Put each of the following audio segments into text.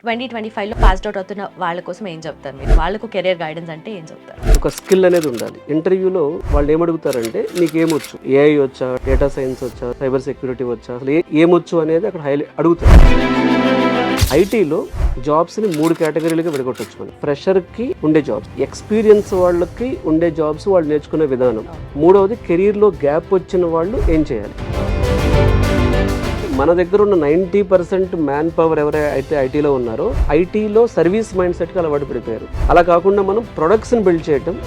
2025లో passed out అవుతున్న వాళ్ళ కోసం ఏం చెప్తారు మీరు? వాళ్ళకు కెరియర్ గైడెన్స్ అంటే ఏం చెప్తారు? ఒక స్కిల్ అనేది ఉండాలి. ఇంటర్వ్యూలో వాళ్ళు ఏమడుగుతారంటే నీకేమొచ్చు, ఏఐ వచ్చా, డేటా సైన్స్ వచ్చా, సైబర్ సెక్యూరిటీ వచ్చా, అసలు ఏమొచ్చు అనేది అక్కడ అడుగుతారు. ఐటీలో జాబ్స్ని 3 కేటగిరీలుగా విడగొట్టచ్చు. మనం ఫ్రెషర్కి ఉండే జాబ్స్, ఎక్స్పీరియన్స్ వాళ్ళకి ఉండే జాబ్స్, వాళ్ళు నేర్చుకునే విధానం. మూడవది కెరీర్లో గ్యాప్ వచ్చిన వాళ్ళు ఏం చేయాలి. మన దగ్గర ఉన్న 90% మ్యాన్ పవర్ ఎవరైతే ఐటీలో ఉన్నారో ఐటీలో సర్వీస్ మైండ్ సెట్కి అలవాటు పడిపోయారు. అలా కాకుండా మనం ప్రొడక్ట్స్ని బిల్డ్ చేయటం,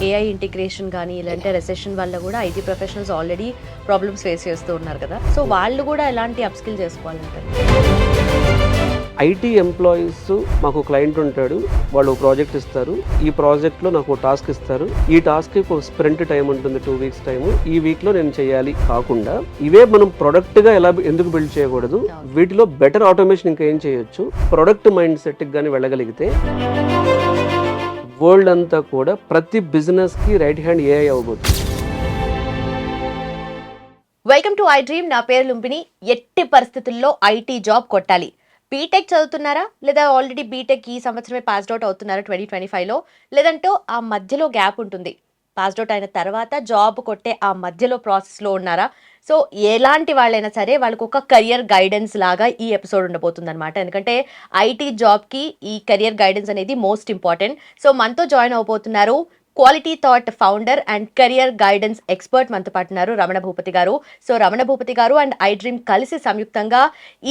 ఏఐ ఇంటిగ్రేషన్ కానీ ఇలాంటి రెసెషన్ వల్ల కూడా IT professionals already problems face చేస్తూ ఉన్నారు కదా, సో వాళ్ళు కూడా ఎలాంటి అప్స్కిల్ చేసుకోవాలంటారు? ఐటీ ఎంప్లాయీస్ మాకు క్లయింట్ ఉంటాడు, వాళ్ళు ప్రాజెక్ట్ ఇస్తారు, ఈ ప్రాజెక్ట్లో నాకు టాస్క్ ఇస్తారు, ఈ టాస్క్కి ఒక స్ప్రింట్ టైం ఉంటుంది, 2 weeks టైము, ఈ వీక్లో నేను చేయాలి కాకుండా ఇవే మనం ప్రొడక్ట్గా ఎందుకు బిల్డ్ చేయకూడదు, వీటిలో బెటర్ ఆటోమేషన్ ఇంకా ఏం చేయొచ్చు, ప్రొడక్ట్ మైండ్ సెట్కి కానీ వెళ్ళగలిగితే వరల్డ్ అంతా కూడా ప్రతి బిజినెస్కి రైట్ హ్యాండ్ ఏఐ అవ్వబోతుంది. Welcome to iDream. నా పేరు లుంబిని. ఎట్టి పరిస్థితుల్లో ఐటీ జాబ్ కొట్టాలి. బీటెక్ చదువుతున్నారా, లేదా ఆల్రెడీ బీటెక్ ఈ సంవత్సరమే పాస్డ్ అవుట్ అవుతున్నారా 2025లో, లేదంటే ఆ మధ్యలో గ్యాప్ ఉంటుంది, పాస్డ్ అవుట్ అయిన తర్వాత జాబ్ కొట్టే ఆ మధ్యలో ప్రాసెస్లో ఉన్నారా? సో ఎలాంటి వాళ్ళైనా సరే వాళ్ళకు ఒక కెరియర్ గైడెన్స్ లాగా ఈ ఎపిసోడ్ ఉండబోతుంది అనమాట. ఎందుకంటే ఐటీ జాబ్కి ఈ కెరియర్ గైడెన్స్ అనేది మోస్ట్ ఇంపార్టెంట్. సో మనతో జాయిన్ అవబోతున్నారు quality thought founder and career guidance expert, మనతో పాటు ఉన్నారు రమణ భూపతి గారు. సో రమణ భూపతి గారు అండ్ ఐ డ్రీమ్ కలిసి సంయుక్తంగా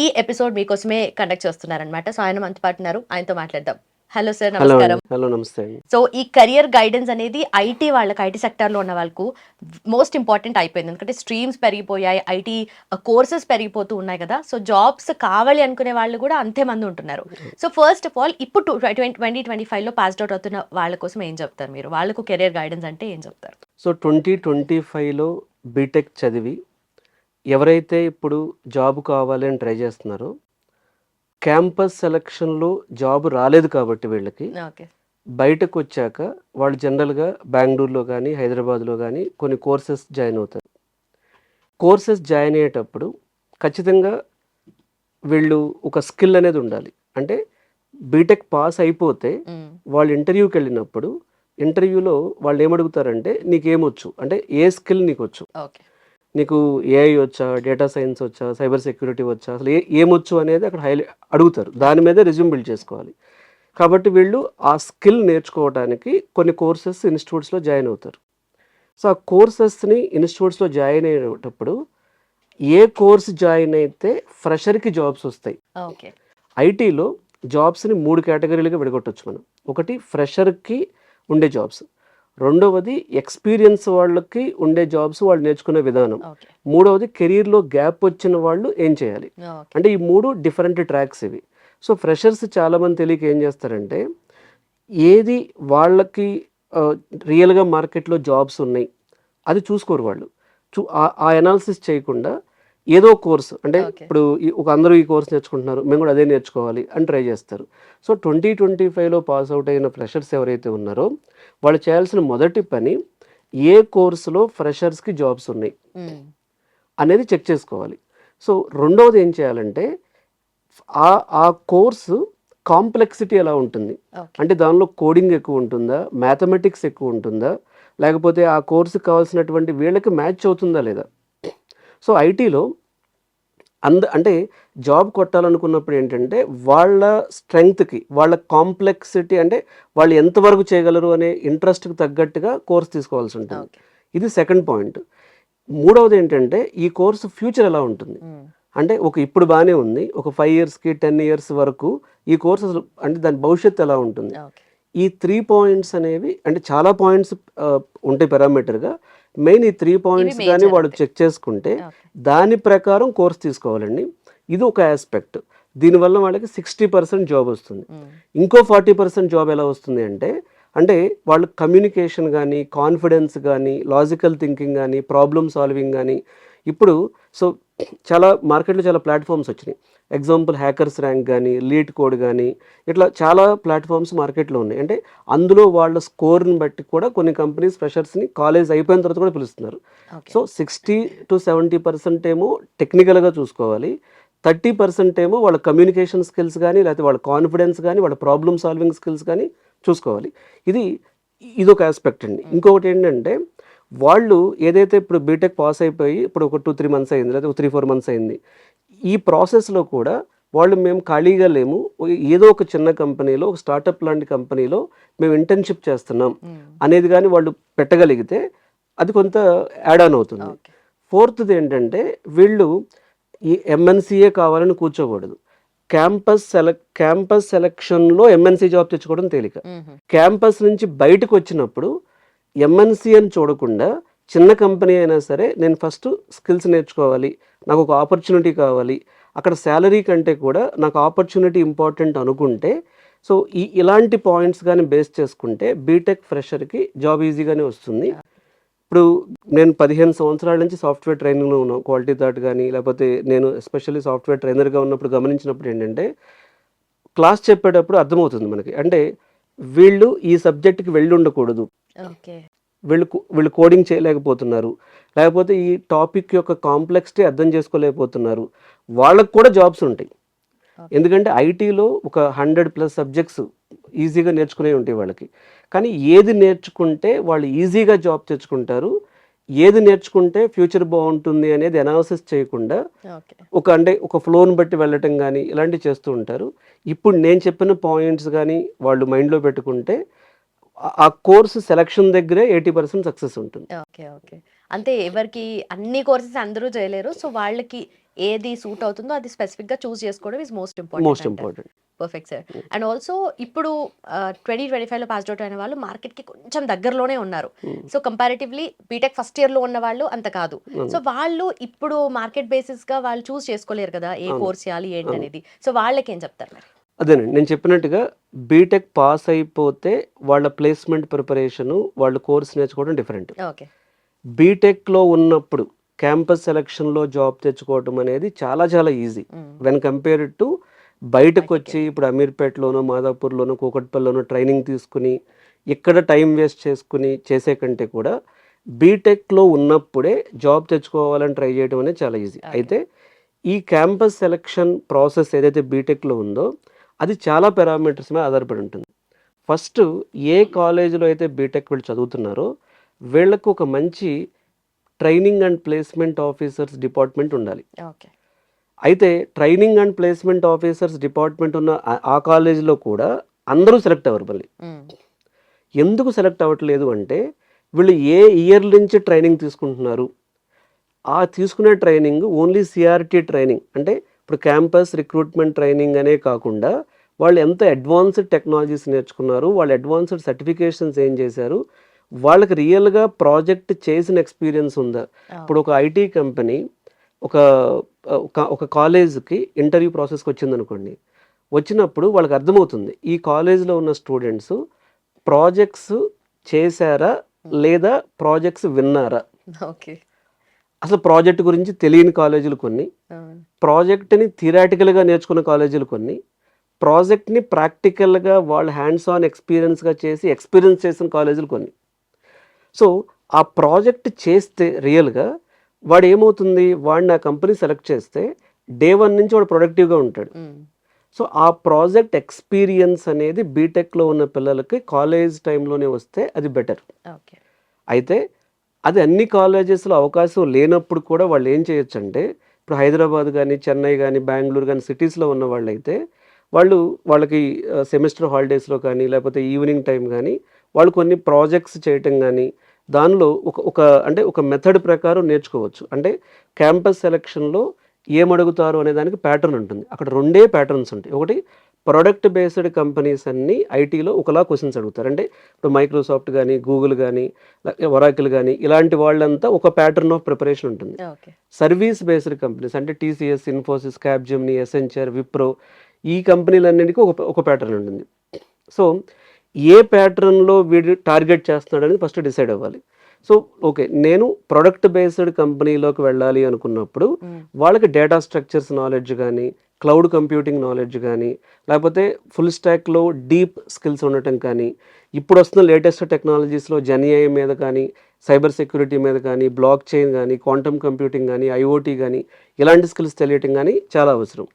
ఈ ఎపిసోడ్ మీకోసమే కండక్ట్ చేస్తున్నారనమాట. సో ఆయన మనతో పాటు ఉన్నారు, ఆయనతో మాట్లాడదాం. హలో సార్, నమస్కారం. హలో, నమస్తే. సో ఈ కెరియర్ గైడెన్స్ అనేది ఐటీ వాళ్ళకి, ఐటీ సెక్టర్లో ఉన్న వాళ్ళకు మోస్ట్ ఇంపార్టెంట్ అయిపోయింది. ఎందుకంటే స్ట్రీమ్స్ పెరిగిపోయాయి, ఐటీ కోర్సెస్ పెరిగిపోతూ ఉన్నాయి కదా, సో జాబ్స్ కావాలి అనుకునే వాళ్ళు కూడా అంతే మంది ఉంటున్నారు. సో ఫస్ట్ ఆఫ్ ఆల్ ఇప్పుడు 2025లో పాస్డ్ అవుట్ అవుతున్న వాళ్ళ కోసం ఏం చెప్తారు మీరు? వాళ్ళకు కెరియర్ గైడెన్స్ అంటే ఏం చెప్తారు? సో 2025లో బీటెక్ చదివి ఎవరైతే ఇప్పుడు జాబ్ కావాలి అని ట్రై చేస్తున్నారో, క్యాంపస్ సెలక్షన్లో జాబ్ రాలేదు కాబట్టి వీళ్ళకి బయటకు వచ్చాక వాళ్ళు జనరల్గా బెంగళూరులో కానీ హైదరాబాద్లో కానీ కొన్ని కోర్సెస్ జాయిన్ అవుతారు. కోర్సెస్ జాయిన్ అయ్యేటప్పుడు ఖచ్చితంగా వీళ్ళు ఒక స్కిల్ అనేది ఉండాలి. అంటే బీటెక్ పాస్ అయిపోతే వాళ్ళు ఇంటర్వ్యూకి వెళ్ళినప్పుడు ఇంటర్వ్యూలో వాళ్ళు ఏమడుగుతారంటే నీకేమొచ్చు, అంటే ఏ స్కిల్ నీకు వచ్చు, నీకు ఏఐ వచ్చా, డేటా సైన్స్ వచ్చా, సైబర్ సెక్యూరిటీ వచ్చా, అసలు ఏమొచ్చు అనేది అక్కడ అడుగుతారు. దాని మీద రెజ్యూమ్ బిల్డ్ చేసుకోవాలి. కాబట్టి వీళ్ళు ఆ స్కిల్ నేర్చుకోవడానికి కొన్ని కోర్సెస్ ఇన్స్టిట్యూట్స్లో జాయిన్ అవుతారు. సో ఆ కోర్సెస్ని ఇన్స్టిట్యూట్స్లో జాయిన్ అయ్యేటప్పుడు ఏ కోర్స్ జాయిన్ అయితే ఫ్రెషర్కి జాబ్స్ వస్తాయి. ఐటీలో జాబ్స్ని 3 కేటగిరీలుగా విడగొట్టచ్చు మనం. ఒకటి ఫ్రెషర్కి ఉండే జాబ్స్, రెండవది ఎక్స్పీరియన్స్ వాళ్ళకి ఉండే జాబ్స్, వాళ్ళు నేర్చుకునే విధానం, మూడవది కెరీర్లో గ్యాప్ వచ్చిన వాళ్ళు ఏం చేయాలి. అంటే ఈ 3 డిఫరెంట్ ట్రాక్స్ ఇవి. సో ఫ్రెషర్స్ చాలామంది తెలియక ఏం చేస్తారంటే ఏది వాళ్ళకి రియల్గా మార్కెట్లో జాబ్స్ ఉన్నాయి అది చూసుకోరు వాళ్ళు. ఆ అనాలిసిస్ చేయకుండా ఏదో కోర్స్, అంటే ఇప్పుడు అందరూ ఈ కోర్స్ నేర్చుకుంటున్నారు, మేము కూడా అదే నేర్చుకోవాలి అని ట్రై చేస్తారు. సో 2025లో పాస్ అవుట్ అయిన ఫ్రెషర్స్ ఎవరైతే ఉన్నారో వాళ్ళు చేయాల్సిన మొదటి పని ఏ కోర్సులో ఫ్రెషర్స్కి జాబ్స్ ఉన్నాయి అనేది చెక్ చేసుకోవాలి. సో రెండవది ఏం చేయాలంటే ఆ కోర్సు కాంప్లెక్సిటీ ఎలా ఉంటుంది, అంటే దానిలో కోడింగ్ ఎక్కువ ఉంటుందా, మ్యాథమెటిక్స్ ఎక్కువ ఉంటుందా, లేకపోతే ఆ కోర్సుకి కావాల్సినటువంటి వీళ్ళకి మ్యాచ్ అవుతుందా లేదా. సో ఐటీలో అంటే జాబ్ కొట్టాలనుకున్నప్పుడు ఏంటంటే వాళ్ళ స్ట్రెంగ్త్కి, వాళ్ళ కాంప్లెక్సిటీ, అంటే వాళ్ళు ఎంతవరకు చేయగలరు అనే ఇంట్రెస్ట్కి తగ్గట్టుగా కోర్స్ తీసుకోవాల్సి ఉంటుంది. ఇది సెకండ్ పాయింట్. మూడవది ఏంటంటే ఈ కోర్సు ఫ్యూచర్ ఎలా ఉంటుంది, అంటే ఇప్పుడు బాగానే ఉంది, ఒక 5 yearsకి 10 years వరకు ఈ కోర్స్ అసలు అంటే దాని భవిష్యత్తు ఎలా ఉంటుంది. ఈ 3 points అనేవి, అంటే చాలా పాయింట్స్ ఉంటాయి పారామీటర్గా, మెయిన్ ఈ 3 points కానీ వాడు చెక్ చేసుకుంటే దాని ప్రకారం కోర్స్ తీసుకోవాలండి. ఇది ఒక ఆస్పెక్ట్. దీనివల్ల వాళ్ళకి 60% జాబ్ వస్తుంది. ఇంకో 40% జాబ్ ఎలా వస్తుంది అంటే వాళ్ళు కమ్యూనికేషన్ కానీ, కాన్ఫిడెన్స్ కానీ, లాజికల్ థింకింగ్ కానీ, ప్రాబ్లమ్ సాల్వింగ్ కానీ, ఇప్పుడు సో చాలా మార్కెట్లో చాలా ప్లాట్ఫామ్స్ వచ్చినాయి. ఎగ్జాంపుల్ హ్యాకర్స్ ర్యాంక్ కానీ, లీడ్ కోడ్ కానీ, ఇట్లా చాలా ప్లాట్ఫామ్స్ మార్కెట్లో ఉన్నాయి. అంటే అందులో వాళ్ళ స్కోర్ని బట్టి కూడా కొన్ని కంపెనీస్ ఫ్రెషర్స్ని కాలేజ్ అయిపోయిన తర్వాత కూడా పిలుస్తున్నారు. సో 60-70% ఏమో టెక్నికల్గా చూసుకోవాలి, 30% ఏమో వాళ్ళ కమ్యూనికేషన్ స్కిల్స్ కానీ, లేకపోతే వాళ్ళ కాన్ఫిడెన్స్ కానీ, వాళ్ళ ప్రాబ్లమ్ సాల్వింగ్ స్కిల్స్ కానీ చూసుకోవాలి. ఇదొక ఆస్పెక్ట్ అండి. ఇంకొకటి ఏంటంటే వాళ్ళు ఏదైతే ఇప్పుడు బీటెక్ పాస్ అయిపోయి ఇప్పుడు ఒక 2-3 మంత్స్ అయింది, లేదా 3-4 మంత్స్ అయింది, ఈ ప్రాసెస్లో కూడా వాళ్ళు మేము ఖాళీగా లేము, ఏదో ఒక చిన్న కంపెనీలో, ఒక స్టార్టప్ లాంటి కంపెనీలో మేము ఇంటర్న్షిప్ చేస్తున్నాం అనేది కానీ వాళ్ళు పెట్టగలిగితే అది కొంత యాడ్ ఆన్ అవుతుంది. ఫోర్త్ది ఏంటంటే వీళ్ళు ఈ ఎంఎన్సీఏ కావాలని కూర్చోకూడదు. క్యాంపస్ సెలక్షన్లో ఎంఎన్సీ జాబ్ తెచ్చుకోవడం తేలిక. క్యాంపస్ నుంచి బయటకు వచ్చినప్పుడు ఎంఎన్సీ అని చూడకుండా చిన్న కంపెనీ అయినా సరే నేను ఫస్ట్ స్కిల్స్ నేర్చుకోవాలి, నాకు ఒక ఆపర్చునిటీ కావాలి, అక్కడ శాలరీ కంటే కూడా నాకు ఆపర్చునిటీ ఇంపార్టెంట్ అనుకుంటే, సో ఇలాంటి పాయింట్స్ కానీ బేస్ చేసుకుంటే బీటెక్ ఫ్రెషర్కి జాబ్ ఈజీగానే వస్తుంది. ఇప్పుడు నేను 15 సంవత్సరాల నుంచి సాఫ్ట్వేర్ ట్రైనింగ్లో ఉన్నాను. క్వాలిటీ థాట్ కానీ, లేకపోతే నేను ఎస్పెషల్లీ సాఫ్ట్వేర్ ట్రైనర్గా ఉన్నప్పుడు గమనించినప్పుడు ఏంటంటే క్లాస్ చెప్పేటప్పుడు అర్థమవుతుంది మనకి, అంటే వీళ్ళు ఈ సబ్జెక్ట్కి వెళ్ళి ఉండకూడదు, వీళ్ళు కోడింగ్ చేయలేకపోతున్నారు, లేకపోతే ఈ టాపిక్ యొక్క కాంప్లెక్సిటీ అర్థం చేసుకోలేకపోతున్నారు, వాళ్ళకు కూడా జాబ్స్ ఉంటాయి. ఎందుకంటే ఐటీలో ఒక 100+ సబ్జెక్ట్స్ ఈజీగా నేర్చుకునే ఉంటాయి వాళ్ళకి. కానీ ఏది నేర్చుకుంటే వాళ్ళు ఈజీగా జాబ్ తెచ్చుకుంటారు, ఏది నేర్చుకుంటే ఫ్యూచర్ బాగుంటుంది అనేది అనాలిసిస్ చేయకుండా ఒక ఫ్లోని బట్టి వెళ్ళటం కానీ ఇలాంటివి చేస్తూ ఉంటారు. ఇప్పుడు నేను చెప్పిన పాయింట్స్ కానీ వాళ్ళు మైండ్లో పెట్టుకుంటే ఆ కోర్సు సెలక్షన్ దగ్గరే 80% సక్సెస్ ఉంటుంది. అంటే ఎవరికి అన్ని కోర్సెస్ అందరూ చేయలేరు, సో వాళ్ళకి ఏది సూట్ అవుతుందో అది స్పెసిఫిక్ గా చూస్ చేసుకోవడం is most important. Perfect sir. And also ఇప్పుడు 2025లో పాస్ అవుట్ అయిన వాళ్ళు మార్కెట్ కి కొంచెం దగ్గరలోనే ఉన్నారు. So comparatively BTech first year లో ఉన్న వాళ్ళు అంత కాదు. సో వాళ్ళు ఇప్పుడు మార్కెట్ బేసిస్ గా వాళ్ళు చూస్ చేసుకోలేరు కదా ఏ కోర్స్ చేయాలి ఏంటి అనేది. సో వాళ్ళకి ఏం చెప్తారు మరి? అదేనండి, నేను చెప్పినట్టుగా బీటెక్ పాస్ అయిపోతే వాళ్ళ ప్లేస్మెంట్ ప్రిపరేషను, వాళ్ళు కోర్స్ నేర్చుకోవడం డిఫరెంట్. బీటెక్లో ఉన్నప్పుడు క్యాంపస్ సెలక్షన్లో జాబ్ తెచ్చుకోవడం అనేది చాలా చాలా ఈజీ వెన్ కంపేర్డ్ టు బయటకు వచ్చి ఇప్పుడు అమీర్పేటలోనో, మాదాపూర్లోనో, కూకట్పల్లిలోనో ట్రైనింగ్ తీసుకుని ఇక్కడ టైం వేస్ట్ చేసుకుని చేసే కంటే కూడా బీటెక్లో ఉన్నప్పుడే జాబ్ తెచ్చుకోవాలని ట్రై చేయడం అనేది చాలా ఈజీ. అయితే ఈ క్యాంపస్ సెలక్షన్ ప్రాసెస్ ఏదైతే బీటెక్లో ఉందో అది చాలా పారామీటర్స్ మీద ఆధారపడి ఉంటుంది. ఫస్ట్ ఏ కాలేజీలో అయితే బీటెక్ వీళ్ళు చదువుతున్నారో వీళ్ళకు ఒక మంచి training and placement officers department ఉండాలి. అయితే training and placement officers department ఉన్న ఆ కాలేజీలో కూడా అందరూ సెలెక్ట్ అవ్వరు. మళ్ళీ ఎందుకు సెలెక్ట్ అవ్వట్లేదు అంటే వీళ్ళు ఏ ఇయర్ నుంచి ట్రైనింగ్ తీసుకుంటున్నారు, ఆ తీసుకునే ట్రైనింగ్ ఓన్లీ సిఆర్టీ ట్రైనింగ్, అంటే ఇప్పుడు క్యాంపస్ రిక్రూట్మెంట్ ట్రైనింగ్ అనే కాకుండా వాళ్ళు ఎంత అడ్వాన్స్డ్ టెక్నాలజీస్ నేర్చుకున్నారు, వాళ్ళు అడ్వాన్స్డ్ సర్టిఫికేషన్స్ ఏం చేశారు, వాళ్ళకి రియల్గా ప్రాజెక్ట్ చేసిన ఎక్స్పీరియన్స్ ఉందా. ఇప్పుడు ఒక ఐటీ కంపెనీ ఒక కాలేజ్కి ఇంటర్వ్యూ ప్రాసెస్కి వచ్చిందనుకోండి, వచ్చినప్పుడు వాళ్ళకి అర్థమవుతుంది ఈ కాలేజ్లో ఉన్న స్టూడెంట్స్ ప్రాజెక్ట్స్ చేశారా లేదా ప్రాజెక్ట్స్ విన్నారా. అసలు ప్రాజెక్ట్ గురించి తెలియని కాలేజీలు కొన్ని, ప్రాజెక్ట్ని థియరాటికల్గా నేర్చుకున్న కాలేజీలు కొన్ని, ప్రాజెక్ట్ని ప్రాక్టికల్గా వాళ్ళు హ్యాండ్స్ ఆన్ ఎక్స్పీరియన్స్ చేసిన కాలేజీలు కొన్ని. సో ఆ ప్రాజెక్ట్ చేస్తే రియల్గా వాడు ఏమవుతుంది, వాడిని ఆ కంపెనీ సెలెక్ట్ చేస్తే డే 1 నుంచి వాడు ప్రొడక్టివ్గా ఉంటాడు. సో ఆ ప్రాజెక్ట్ ఎక్స్పీరియన్స్ అనేది బీటెక్లో ఉన్న పిల్లలకి కాలేజ్ టైంలోనే వస్తే అది బెటర్. అయితే అది అన్ని కాలేజెస్లో అవకాశం లేనప్పుడు కూడా వాళ్ళు ఏం చేయొచ్చు అంటే, ఇప్పుడు హైదరాబాద్ కానీ, చెన్నై కానీ, బెంగళూరు కానీ సిటీస్లో ఉన్న వాళ్ళైతే వాళ్ళకి సెమిస్టర్ హాలిడేస్లో కానీ, లేకపోతే ఈవినింగ్ టైం కానీ వాళ్ళు కొన్ని ప్రాజెక్ట్స్ చేయటం కానీ, దానిలో ఒక మెథడ్ ప్రకారం నేర్చుకోవచ్చు. అంటే క్యాంపస్ సెలక్షన్లో ఏమడుగుతారు అనే దానికి ప్యాటర్న్ ఉంటుంది. అక్కడ 2 ప్యాటర్న్స్ ఉంటాయి. ఒకటి ప్రొడక్ట్ బేస్డ్ కంపెనీస్ అన్నీ ఐటీలో ఒకలా క్వశ్చన్స్ అడుగుతారు. అంటే ఇప్పుడు మైక్రోసాఫ్ట్ కానీ, గూగుల్ కానీ, ఒరాకిల్ కానీ ఇలాంటి వాళ్ళంతా ఒక ప్యాటర్న్ ఆఫ్ ప్రిపరేషన్ ఉంటుంది. సర్వీస్ బేస్డ్ కంపెనీస్ అంటే TCS, Infosys, Capgemini, Accenture, Wipro ఈ కంపెనీలన్నిటికీ ఒక ప్యాటర్న్ ఉంటుంది. సో ఏ ప్యాటర్న్లో వీడు టార్గెట్ చేస్తున్నాడు అనేది ఫస్ట్ డిసైడ్ అవ్వాలి. సో ఓకే, నేను ప్రొడక్ట్ బేస్డ్ కంపెనీలోకి వెళ్ళాలి అనుకున్నప్పుడు వాళ్ళకి డేటా స్ట్రక్చర్స్ నాలెడ్జ్ కానీ, క్లౌడ్ కంప్యూటింగ్ నాలెడ్జ్ కానీ, లేకపోతే ఫుల్ స్టాక్లో డీప్ స్కిల్స్ ఉండటం కానీ, ఇప్పుడు వస్తున్న లేటెస్ట్ టెక్నాలజీస్లో జెన్ఏఐ మీద కానీ, సైబర్ సెక్యూరిటీ మీద కానీ, బ్లాక్ చైన్ కానీ, క్వాంటమ్ కంప్యూటింగ్ కానీ, ఐఓటీ కానీ, ఇలాంటి స్కిల్స్ తెలియటం కానీ చాలా అవసరం.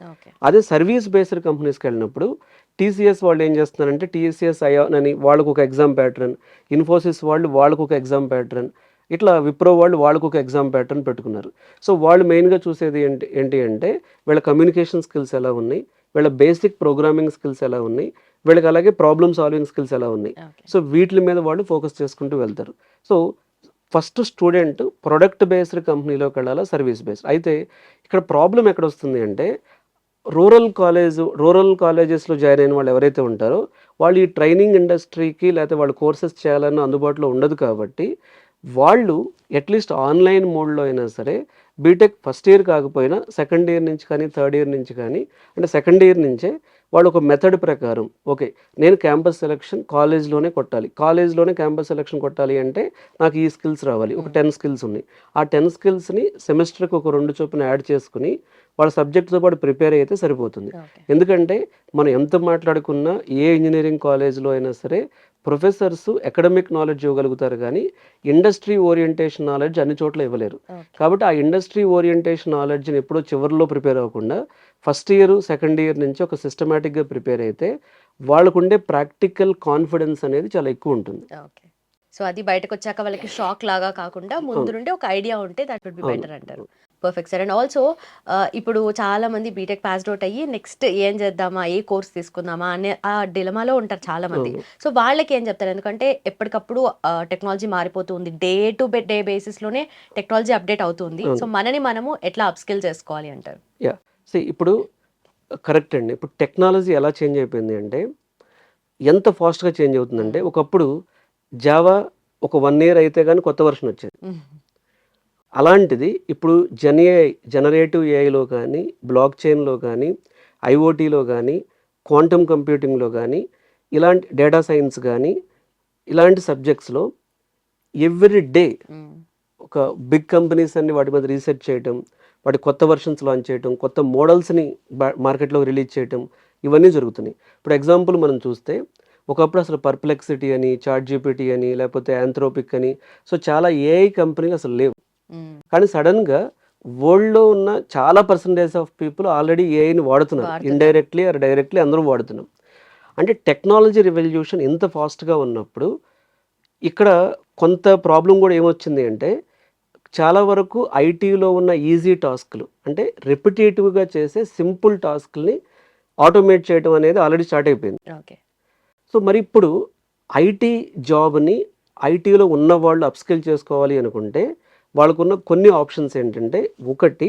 అదే సర్వీస్ బేస్డ్ కంపెనీస్కి వెళ్ళినప్పుడు టీసీఎస్ వాళ్ళు ఏం చేస్తున్నారంటే టీసీఎస్ అయాన్ అని వాళ్ళకు ఒక ఎగ్జామ్ ప్యాటర్న్, ఇన్ఫోసిస్ వాళ్ళు వాళ్ళకు ఒక ఎగ్జామ్ ప్యాటర్న్, ఇట్లా విప్రో వాళ్ళు వాళ్ళకు ఒక ఎగ్జామ్ ప్యాటర్న్ పెట్టుకున్నారు. సో వాళ్ళు మెయిన్గా చూసేది ఏంటి అంటే వీళ్ళ కమ్యూనికేషన్ స్కిల్స్ ఎలా ఉన్నాయి, వీళ్ళ బేసిక్ ప్రోగ్రామింగ్ స్కిల్స్ ఎలా ఉన్నాయి, వీళ్ళకి అలాగే ప్రాబ్లమ్ సాల్వింగ్ స్కిల్స్ ఎలా ఉన్నాయి. సో వీటి మీద వాళ్ళు ఫోకస్ చేసుకుంటూ వెళ్తారు. So first student product based కంపెనీలోకి వెళ్ళాలా, సర్వీస్ బేస్డ్. అయితే ఇక్కడ ప్రాబ్లం ఎక్కడ వస్తుంది అంటే రూరల్ కాలేజెస్లో జాయిన్ అయిన వాళ్ళు ఎవరైతే ఉంటారో వాళ్ళు ఈ ట్రైనింగ్ ఇండస్ట్రీకి లేకపోతే వాళ్ళు కోర్సెస్ చేయాలన్న అందుబాటులో ఉండదు. కాబట్టి వాళ్ళు అట్లీస్ట్ ఆన్లైన్ మోడ్లో అయినా సరే బీటెక్ ఫస్ట్ ఇయర్ కాకపోయినా సెకండ్ ఇయర్ నుంచి కానీ, థర్డ్ ఇయర్ నుంచి కానీ, అంటే సెకండ్ ఇయర్ నుంచే వాళ్ళు ఒక మెథడ్ ప్రకారం ఓకే నేను క్యాంపస్ సెలక్షన్ కాలేజ్లోనే కొట్టాలి, కాలేజ్లోనే క్యాంపస్ సెలక్షన్ కొట్టాలి అంటే నాకు ఈ స్కిల్స్ రావాలి, ఒక 10 స్కిల్స్ ఉన్నాయి. ఆ 10 స్కిల్స్ని సెమిస్టర్కి ఒక 2 చొప్పున యాడ్ చేసుకుని వాళ్ళ సబ్జెక్ట్తో పాటు ప్రిపేర్ అయితే సరిపోతుంది. ఎందుకంటే మనం ఎంత మాట్లాడుకున్నా ఏ ఇంజనీరింగ్ కాలేజ్లో అయినా సరే ప్రొఫెసర్స్ అకాడమిక్ నాలెడ్జ్ ఇవ్వగలుగుతారు కానీ ఇండస్ట్రీ ఓరియంటేషన్ నాలెడ్జ్ అన్ని చోట్ల ఇవ్వలేరు. కాబట్టి ఆ ఇండస్ట్రీ ఓరియంటేషన్ నాలెడ్జ్ని ఎప్పుడో చివరిలో ప్రిపేర్ అవ్వకుండా ఫస్ట్ ఇయర్ సెకండ్ ఇయర్ నుంచి ఒక సిస్టమేటిక్గా ప్రిపేర్ అయితే వాళ్ళకుండే ప్రాక్టికల్ కాన్ఫిడెన్స్ అనేది చాలా ఎక్కువ ఉంటుంది. సో అది బయటకు వచ్చాక వాళ్ళకి షాక్ లాగా కాకుండా ముందు నుండి ఒక ఐడియా ఉంటే దట్ వుడ్ బి బెటర్ అంటారు. Perfect sir. అండ్ ఆల్సో ఇప్పుడు చాలా మంది బీటెక్ పాస్డ్ అవుట్ అయ్యి నెక్స్ట్ ఏం చేద్దామా, ఏ కోర్స్ తీసుకుందామా అనే ఆ డిలమాలో ఉంటారు చాలా మంది. సో వాళ్ళకి ఏం చెప్తారు? ఎందుకంటే ఎప్పటికప్పుడు టెక్నాలజీ మారిపోతుంది, డే టు డే బేసిస్లోనే టెక్నాలజీ అప్డేట్ అవుతుంది. సో మనని మనము ఎట్లా అప్స్కిల్ చేసుకోవాలి అంటారు? ఇప్పుడు కరెక్ట్ అండి. ఇప్పుడు టెక్నాలజీ ఎలా చేంజ్ అయిపోయింది అంటే ఎంత ఫాస్ట్గా చేంజ్ అవుతుందంటే ఒకప్పుడు జావా ఒక 1 ఇయర్ అయితే కానీ కొత్త వర్షన్ వచ్చేది. అలాంటిది ఇప్పుడు జనరేటివ్ ఏఐలో కానీ, బ్లాక్ చైన్లో కానీ, ఐఓటీలో కానీ, క్వాంటమ్ కంప్యూటింగ్లో కానీ, ఇలాంటి డేటా సైన్స్ కానీ, ఇలాంటి సబ్జెక్ట్స్లో ఎవ్రీ డే ఒక బిగ్ కంపెనీస్ అన్ని వాటి మీద రీసెర్చ్ చేయటం, వాటి కొత్త వర్షన్స్ లాంచ్ చేయటం, కొత్త మోడల్స్ని మార్కెట్లోకి రిలీజ్ చేయటం, ఇవన్నీ జరుగుతున్నాయి. ఇప్పుడు ఎగ్జాంపుల్ మనం చూస్తే ఒకప్పుడు అసలు పర్ప్లెక్సిటీ అని, చాట్ జీపీటీ అని, లేకపోతే ఆంథ్రోపిక్ అని, సో చాలా ఏఐ కంపెనీలు అసలు లేవు. కానీ సడన్గా వరల్డ్లో ఉన్న చాలా పర్సంటేజ్ ఆఫ్ పీపుల్ ఆల్రెడీ ఏఐని వాడుతున్నారు, ఇండైరెక్ట్లీ ఆర్ డైరెక్ట్లీ అందరూ వాడుతున్నాం. అంటే టెక్నాలజీ రివల్యూషన్ ఇంత ఫాస్ట్గా ఉన్నప్పుడు ఇక్కడ కొంత ప్రాబ్లం కూడా ఏమొచ్చింది అంటే చాలా వరకు ఐటీలో ఉన్న ఈజీ టాస్క్లు అంటే రిపిటేటివ్గా చేసే సింపుల్ టాస్క్ని ఆటోమేట్ చేయడం అనేది ఆల్రెడీ స్టార్ట్ అయిపోయింది. సో మరి ఇప్పుడు ఐటీ జాబ్ని ఐటీలో ఉన్న వాళ్ళు అప్స్కిల్ చేసుకోవాలి అనుకుంటే వాళ్ళకున్న కొన్ని ఆప్షన్స్ ఏంటంటే, ఒకటి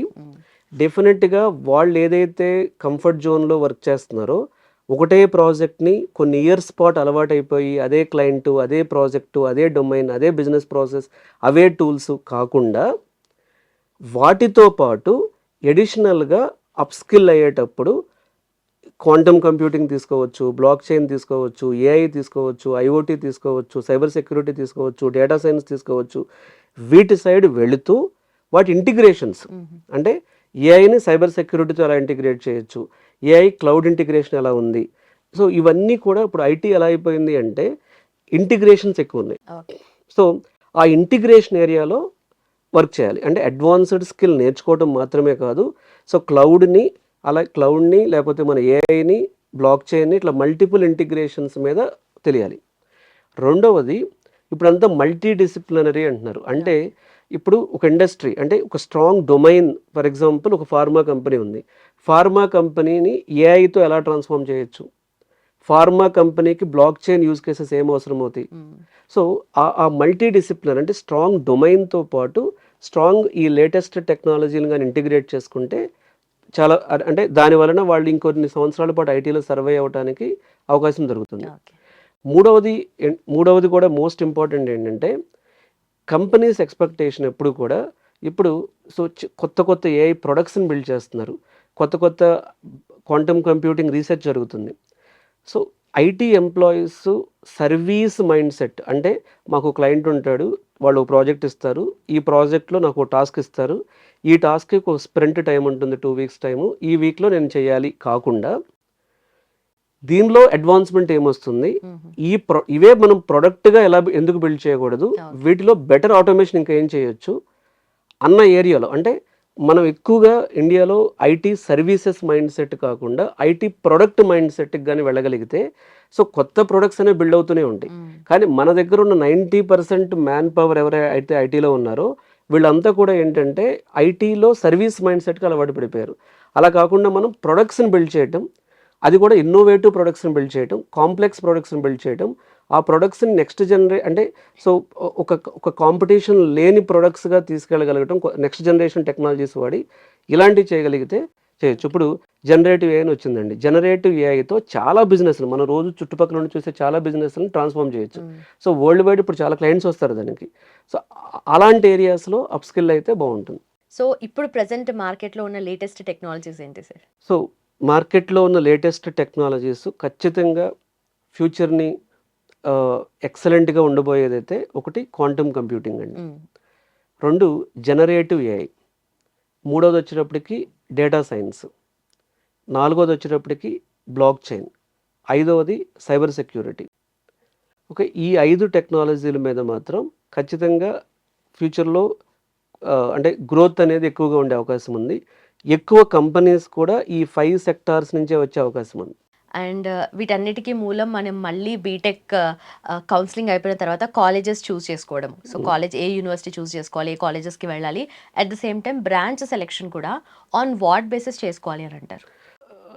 డెఫినెట్గా వాళ్ళు ఏదైతే కంఫర్ట్ జోన్లో వర్క్ చేస్తున్నారో ఒకటే ప్రాజెక్ట్ని కొన్ని ఇయర్స్ పాటు అలవాటైపోయి అదే క్లయింటు, అదే ప్రాజెక్టు, అదే డొమైన్, అదే బిజినెస్ ప్రాసెస్, అవే టూల్స్ కాకుండా వాటితో పాటు ఎడిషనల్గా అప్స్కిల్ అయ్యేటప్పుడు క్వాంటమ్ కంప్యూటింగ్ తీసుకోవచ్చు, బ్లాక్ చైన్ తీసుకోవచ్చు, ఏఐ తీసుకోవచ్చు, ఐఓటీ తీసుకోవచ్చు, సైబర్ సెక్యూరిటీ తీసుకోవచ్చు, డేటా సైన్స్ తీసుకోవచ్చు. వీటి సైడ్ వెళుతూ వాటి ఇంటిగ్రేషన్స్ అంటే ఏఐని సైబర్ సెక్యూరిటీతో ఎలా ఇంటిగ్రేట్ చేయొచ్చు, ఏఐ క్లౌడ్ ఇంటిగ్రేషన్ ఎలా ఉంది. సో ఇవన్నీ కూడా ఇప్పుడు ఐటీ ఎలా అయిపోయింది అంటే ఇంటిగ్రేషన్స్ ఎక్కువ ఉన్నాయి. సో ఆ ఇంటిగ్రేషన్ ఏరియాలో వర్క్ చేయాలి. అంటే అడ్వాన్స్డ్ స్కిల్ నేర్చుకోవడం మాత్రమే కాదు, సో క్లౌడ్ని లేకపోతే మన ఏఐని, బ్లాక్ చైన్ని ఇట్లా మల్టిపుల్ ఇంటిగ్రేషన్స్ మీద తెలియాలి. రెండవది ఇప్పుడంతా మల్టీ డిసిప్లినరీ అంటున్నారు. అంటే ఇప్పుడు ఒక ఇండస్ట్రీ అంటే ఒక స్ట్రాంగ్ డొమైన్, ఫర్ ఎగ్జాంపుల్ ఒక ఫార్మా కంపెనీ ఉంది, ఫార్మా కంపెనీని ఏఐతో ఎలా ట్రాన్స్ఫార్మ్ చేయొచ్చు, ఫార్మా కంపెనీకి బ్లాక్ చైన్ యూజ్ కేసెస్ ఏం అవసరం అవుతాయి. సో ఆ మల్టీ డిసిప్లిన్ అంటే స్ట్రాంగ్ డొమైన్తో పాటు స్ట్రాంగ్ ఈ లేటెస్ట్ టెక్నాలజీని కానీ ఇంటిగ్రేట్ చేసుకుంటే చాలా అంటే దాని వలన వాళ్ళు ఇంకొన్ని సంవత్సరాల పాటు ఐటీలో సర్వే అవ్వడానికి అవకాశం దొరుకుతుంది. మూడవది కూడా మోస్ట్ ఇంపార్టెంట్ ఏంటంటే కంపెనీస్ ఎక్స్పెక్టేషన్ ఎప్పుడు కూడా ఇప్పుడు సో కొత్త ఏఐ ప్రొడక్ట్స్ని బిల్డ్ చేస్తున్నారు, కొత్త క్వాంటమ్ కంప్యూటింగ్ రీసెర్చ్ జరుగుతుంది. So IT employees service mind set అంటే మాకు క్లయింట్ ఉంటాడు, వాళ్ళు ఒక ప్రాజెక్ట్ ఇస్తారు. ఈ ప్రాజెక్ట్‌లో నాకు ఒక టాస్క్ ఇస్తారు. ఈ టాస్క్‌కి ఒక స్ప్రింట్ టైమ్ ఉంటుంది 2 వీక్స్ టైము. ఈ వీక్‌లో నేను చేయాలి కాకుండా దీనిలో అడ్వాన్స్‌మెంట్ ఏమొస్తుంది? హుహు. ఇవే మనం ప్రొడక్ట్‌గా ఎందుకు బిల్డ్ చేయకూడదు? ఓకే. వీటిలో బెటర్ ఆటోమేషన్ ఇంకా ఏం చేయొచ్చు? అన్న ఏరియాలో అంటే మనం ఎక్కువగా ఇండియాలో ఐటీ సర్వీసెస్ మైండ్ సెట్ కాకుండా ఐటీ ప్రొడక్ట్ మైండ్ సెట్‌కి గాని వెళ్ళగలిగితే సో కొత్త ప్రొడక్ట్స్ అనేవి బిల్డ్ అవుతూనే ఉంటాయి. హ్మ్. కానీ మన దగ్గర ఉన్న 90% మ్యాన్ పవర్ ఎవరైతే ఐటీలో ఉన్నారో వీళ్ళంతా కూడా ఏంటంటే ఐటీలో సర్వీస్ మైండ్ సెట్‌కి అలవాటు పడిపోయారు. అలా కాకుండా మనం ప్రొడక్ట్స్‌ని బిల్డ్ చేయటం, అది కూడా ఇన్నోవేటివ్ ప్రొడక్ట్స్‌ని బిల్డ్ చేయటం, కాంప్లెక్స్ ప్రొడక్ట్స్‌ని బిల్డ్ చేయటం, ఆ ప్రొడక్ట్స్‌ని నెక్స్ట్ అంటే సో ఒక ఒక కాంపిటీషన్ లేని ప్రొడక్ట్స్‌గా తీసుకెళ్ళగలగటం నెక్స్ట్ జనరేషన్ టెక్నాలజీస్ వాడి ఇలాంటివి చేయగలిగితే చేయొచ్చు. ఇప్పుడు జనరేటివ్ ఏఐ అని వచ్చిందండి. జనరేటివ్ ఏఐతో చాలా బిజినెస్‌లు మనం రోజు చుట్టుపక్కల నుండి చూసే చాలా బిజినెస్‌లను ట్రాన్స్‌ఫార్మ్ చేయొచ్చు. హ్మ్. సో వరల్డ్ వైడ్ ఇప్పుడు చాలా క్లయింట్స్ వస్తారు దానికి. సో అలాంటి ఏరియాస్‌లో అప్ స్కిల్ అయితే బావుంటుంది. సో ఇప్పుడు ప్రెజెంట్ మార్కెట్‌లో ఉన్న లేటెస్ట్ టెక్నాలజీస్ ఏంటి సార్? సో మార్కెట్‌లో ఉన్న లేటెస్ట్ టెక్నాలజీస్ ఖచ్చితంగా ఫ్యూచర్‌ని ఎక్సలెంట్‌గా ఉండబోయేదైతే ఒకటి క్వాంటమ్ కంప్యూటింగ్ అండి. హ్మ్. 2 generative AI. మూడోదొచ్చేటప్పటికి డేటా సైన్స్. నాలుగోదొచ్చేటప్పటికి బ్లాక్ చైన్. ఐదవది సైబర్ సెక్యూరిటీ. ఓకే. ఈ 5 టెక్నాలజీల మీద మాత్రం ఖచ్చితంగా ఫ్యూచర్‌లో అంటే గ్రోత్ అనేది ఎక్కువగా ఉండే అవకాశం ఉంది. ఎక్కువ కంపెనీస్ కూడా ఈ 5 సెక్టార్స్ నుంచే వచ్చే అవకాశం ఉంది. అండ్ వీటన్నిటికి మూలం మనం మళ్ళీ బీటెక్ కౌన్సిలింగ్ అయిపోయిన తర్వాత కాలేజెస్ చూస్ చేసుకోవడం. సో కాలేజ్ ఏ యూనివర్సిటీ చూస్ చేసుకోవాలి, ఏ కాలేజెస్‌కి వెళ్ళాలి. At the same time branch selection కూడా ఆన్ వాట్ బేసిస్ చేసుకోవాలి అని అంటారు?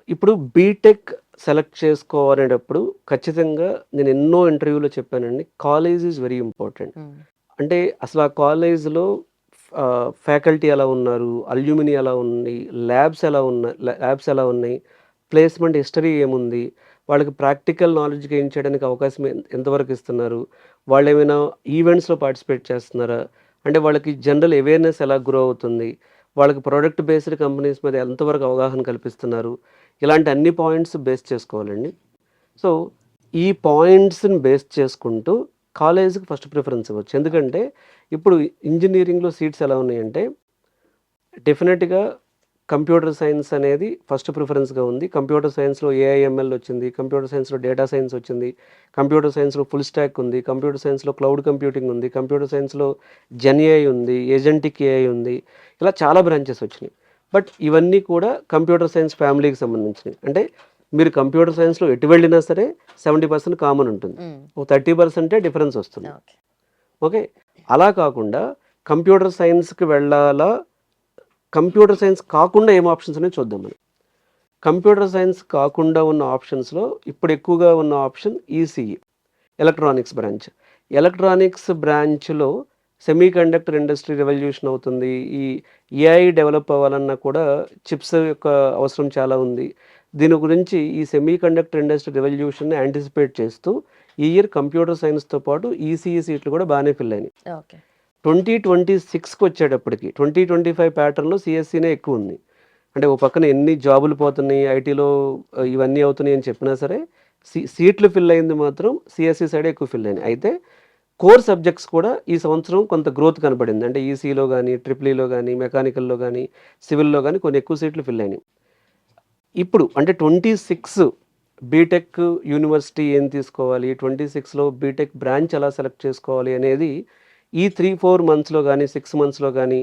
ఇప్పుడు బీటెక్ సెలెక్ట్ చేసుకోవాలనేటప్పుడు ఖచ్చితంగా నేను ఎన్నో ఇంటర్వ్యూలో చెప్పానండి. College is very important. హ్మ్. అంటే అసలు ఆ కాలేజ్‌లో ఫ్యాకల్టీ ఎలా ఉన్నారు? అల్యూమిని ఎలా ఉంది? ల్యాబ్స్ ఎలా ఉన్నాయి? ప్లేస్‌మెంట్ హిస్టరీ ఏముంది? వాళ్ళకి ప్రాక్టికల్ నాలెడ్జ్ గెయిన్ చేయడానికి అవకాశం ఎంతవరకు ఇస్తున్నారు? వాళ్ళేమైనా ఈవెంట్స్‌లో పార్టిసిపేట్ చేస్తున్నారా? అంటే వాళ్ళకి జనరల్ అవేర్‌నెస్ ఎలా గ్రో అవుతుంది? వాళ్ళకి ప్రొడక్ట్ బేస్డ్ కంపెనీస్ మీద ఎంతవరకు అవగాహన కల్పిస్తున్నారు? ఇలాంటి అన్ని పాయింట్స్ బేస్ చేసుకోవాలండి. సో, ఈ పాయింట్స్‌ని బేస్ చేసుకుంటూ కాలేజ్‌కి ఫస్ట్ ప్రిఫరెన్స్ ఇవ్వచ్చు. ఎందుకంటే ఇప్పుడు ఇంజినీరింగ్‌లో సీట్స్ ఎలా ఉన్నాయంటే డెఫినెట్‌గా కంప్యూటర్ సైన్స్ అనేది ఫస్ట్ ప్రిఫరెన్స్‌గా ఉంది. కంప్యూటర్ సైన్స్‌లో ఏఐఎంఎల్ వచ్చింది. కంప్యూటర్ సైన్స్‌లో డేటా సైన్స్ వచ్చింది. కంప్యూటర్ సైన్స్‌లో ఫుల్ స్టాక్ ఉంది. కంప్యూటర్ సైన్స్‌లో క్లౌడ్ కంప్యూటింగ్ ఉంది. కంప్యూటర్ సైన్స్‌లో జెన్ ఏఐ ఉంది. ఏజెంటిక్ ఏఐ ఉంది. ఇలా చాలా బ్రాంచెస్ వచ్చినాయి. బట్ ఇవన్నీ కూడా కంప్యూటర్ సైన్స్ ఫ్యామిలీకి సంబంధించినవి. అంటే మీరు కంప్యూటర్ సైన్స్‌లో ఎటు వెళ్ళినా సరే 70% కామన్ ఉంటుంది. హ్మ్. ఓ 30% డిఫరెన్స్ వస్తుంది. ఓకే. ఓకే. అలా కాకుండా కంప్యూటర్ సైన్స్‌కి వెళ్ళాలా? కంప్యూటర్ సైన్స్ కాకుండా ఏం ఆప్షన్స్ ఉన్నాయో చూద్దాం మనం. కంప్యూటర్ సైన్స్ కాకుండా ఉన్న ఆప్షన్స్‌లో ఇప్పుడు ఎక్కువగా ఉన్న option ECE electronics branch. Electronics బ్రాంచ్‌లో సెమీకండక్టర్ ఇండస్ట్రీ రెవల్యూషన్ అవుతుంది. ఈ ఏఐ డెవలప్ అవ్వాలన్నా కూడా చిప్స్ యొక్క అవసరం చాలా ఉంది. దీని గురించి ఈ సెమీకండక్టర్ ఇండస్ట్రీ రెవల్యూషన్‌ని యాంటిసిపేట్ చేస్తూ ఈ ఇయర్ కంప్యూటర్ సైన్స్‌తో పాటు ఈసీఈ సీట్లు కూడా బానే ఫిల్ అయినాయి. ఓకే. 2026కి వచ్చేటప్పటికి 2025 ప్యాటర్న్‌లో సీఎస్‌సీనే ఎక్కువుంది. అంటే ఓ పక్కన ఎన్ని జాబులు పోతున్నాయి ఐటీలో ఇవన్నీ అవుతున్నాయి అని చెప్పినా సరే సీట్లు ఫిల్ అయింది మాత్రం సీఎస్‌సీ సైడే ఎక్కువ ఫిల్ అయినాయి. అయితే కోర్ సబ్జెక్ట్స్ కూడా ఈ సంవత్సరం కొంత గ్రోత్ కనపడింది. అంటే ఈసీలో గాని, ట్రిపుల్ ఈలో గాని, మెకానికల్‌లో గాని, సివిల్‌లో గాని కొన్ని ఎక్కువ సీట్లు ఫిల్ అయినాయి. ఇప్పుడు అంటే 26 బీటెక్ యూనివర్సిటీ ఏం తీసుకోవాలి? 26లో బీటెక్ బ్రాంచ్ ఎలా సెలెక్ట్ చేసుకోవాలి అనేది ఈ 3, 4 మంత్స్‌లో గాని, 6 మంత్స్‌లో గాని